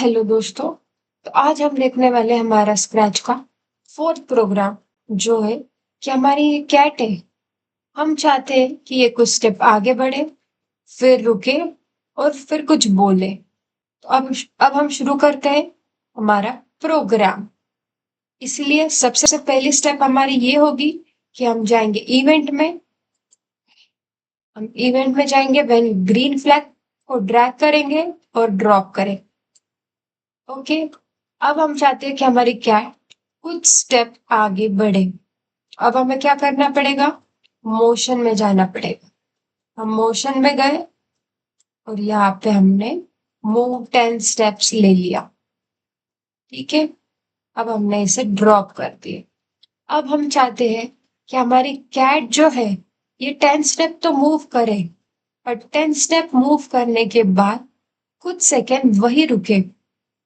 Hello दोस्तों। तो आज हम देखने वाले हैं हमारा स्क्रैच का फोर्थ प्रोग्राम, जो है कि हमारी ये कैट है। हम चाहते हैं कि ये कुछ स्टेप आगे बढ़े, फिर रुके और फिर कुछ बोले। तो अब हम शुरू करते हैं हमारा प्रोग्राम। इसलिए सबसे पहली स्टेप हमारी ये होगी कि हम जाएंगे इवेंट में। हम इवेंट में जाएंगे, व्हेन ग्रीन फ्लैग को ड्रैग करेंगे और ड्रॉप करें। ओके। अब हम चाहते हैं कि हमारी कैट कुछ स्टेप आगे बढ़े। अब हमें क्या करना पड़ेगा? मोशन में जाना पड़ेगा। हम मोशन में गए और यहाँ पे हमने मूव 10 स्टेप्स ले लिया। ठीक है। अब हमने इसे ड्रॉप कर दिया। अब हम चाहते हैं कि हमारी कैट जो है ये 10 स्टेप तो मूव करे, बट 10 स्टेप मूव करने के बाद कुछ सेकेंड वही रुके।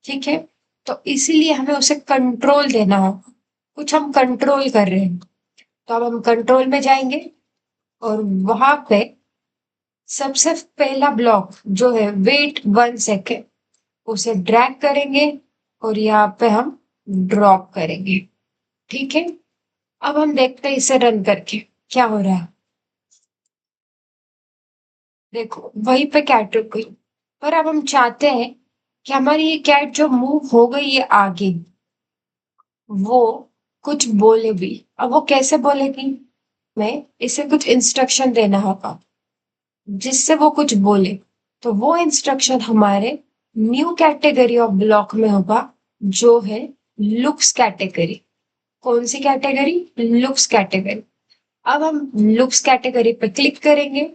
ठीक है। तो इसीलिए हमें उसे कंट्रोल देना होगा। कुछ हम कंट्रोल कर रहे हैं। तो अब हम कंट्रोल में जाएंगे और वहां पे सबसे पहला ब्लॉक जो है वेट 1 सेकेंड, उसे ड्रैग करेंगे और यहाँ पे हम ड्रॉप करेंगे। ठीक है। अब हम देखते हैं इसे रन करके क्या हो रहा है। देखो वहीं पे कैट रुक गई। पर अब हम चाहते हैं कि हमारी ये कैट जो मूव हो गई है आगे, वो कुछ बोले भी। अब वो कैसे बोलेगी? मैं इसे कुछ इंस्ट्रक्शन देना होगा जिससे वो कुछ बोले। तो वो इंस्ट्रक्शन हमारे न्यू कैटेगरी ऑफ ब्लॉक में होगा, जो है लुक्स कैटेगरी। कौन सी कैटेगरी? Looks category. अब हम लुक्स कैटेगरी पे क्लिक करेंगे।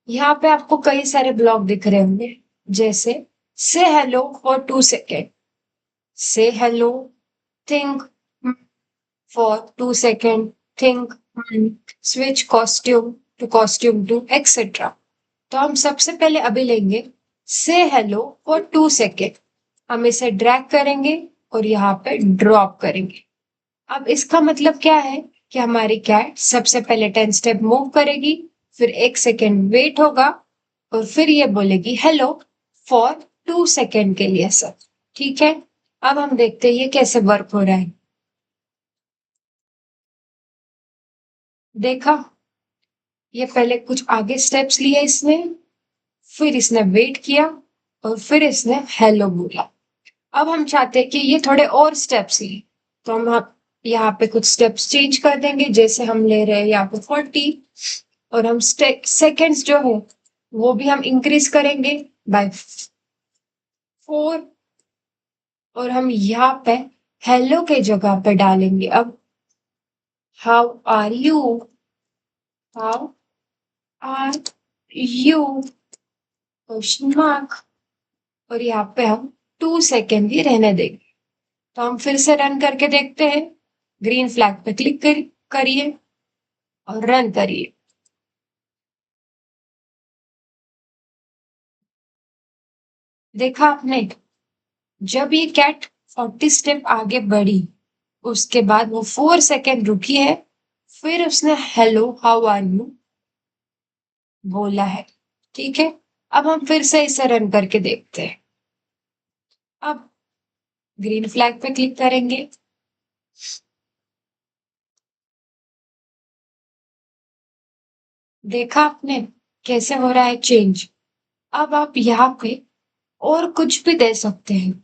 यहाँ पे आपको कई सारे ब्लॉक दिख रहे होंगे, जैसे say hello for 2 second, say hello, think for 2 second, think, switch costume to costume to etcetera. तो हम सबसे पहले अभी लेंगे से हेलो फॉर 2 सेकेंड। हम इसे ड्रैग करेंगे और यहाँ पे ड्रॉप करेंगे। अब इसका मतलब क्या है कि हमारी कैट सबसे पहले 10 स्टेप मूव करेगी, फिर 1 सेकेंड वेट होगा और फिर ये बोलेगी हेलो फॉर 2 सेकेंड के लिए सर। ठीक है। अब हम देखते हैं ये कैसे वर्क हो रहा है। देखा, ये पहले कुछ आगे स्टेप्स लिए इसने, फिर इसने वेट किया और फिर इसने हेलो बोला। अब हम चाहते हैं कि ये थोड़े और स्टेप्स लें। तो हम यहाँ पे कुछ स्टेप्स चेंज कर देंगे, जैसे हम ले रहे हैं यहाँ पे 40 और हम सेकेंड्स जो है वो भी हम इंक्रीज करेंगे बाय 4। और हम यहाँ पे हेलो के जगह पे डालेंगे अब how are you, how are you, question mark. और यहाँ पे हम 2 सेकेंड ही रहने देंगे। तो हम फिर से रन करके देखते हैं। ग्रीन फ्लैग पे क्लिक करिए और रन करिए। देखा आपने, जब ये कैट 40 स्टेप आगे बढ़ी, उसके बाद वो 4 सेकेंड रुकी है, फिर उसने हेलो हाउ आर यू बोला है। ठीक है। अब हम फिर से इसे रन करके देखते हैं। अब ग्रीन फ्लैग पे क्लिक करेंगे। देखा आपने कैसे हो रहा है चेंज। अब आप यहाँ पे और कुछ भी दे सकते हैं।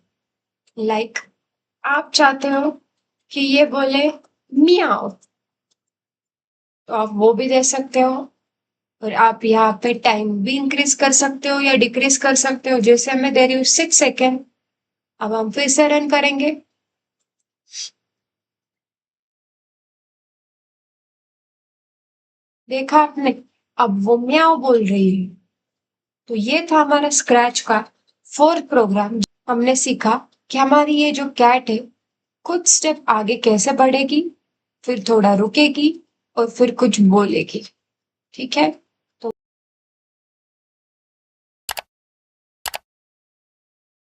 लाइक आप चाहते हो कि ये बोले मियाओ, तो आप वो भी दे सकते हो। और आप यहाँ पे टाइम भी इंक्रीज कर सकते हो या डिक्रीज कर सकते हो, जैसे मैं दे रही हूँ 6 सेकेंड। अब हम फिर से रन करेंगे। देखा आपने, अब वो म्याओ बोल रही है। तो ये था हमारा स्क्रैच का फोर्थ प्रोग्राम। हमने सीखा कि हमारी ये जो कैट है कुछ स्टेप आगे कैसे बढ़ेगी, फिर थोड़ा रुकेगी और फिर कुछ बोलेगी। ठीक है।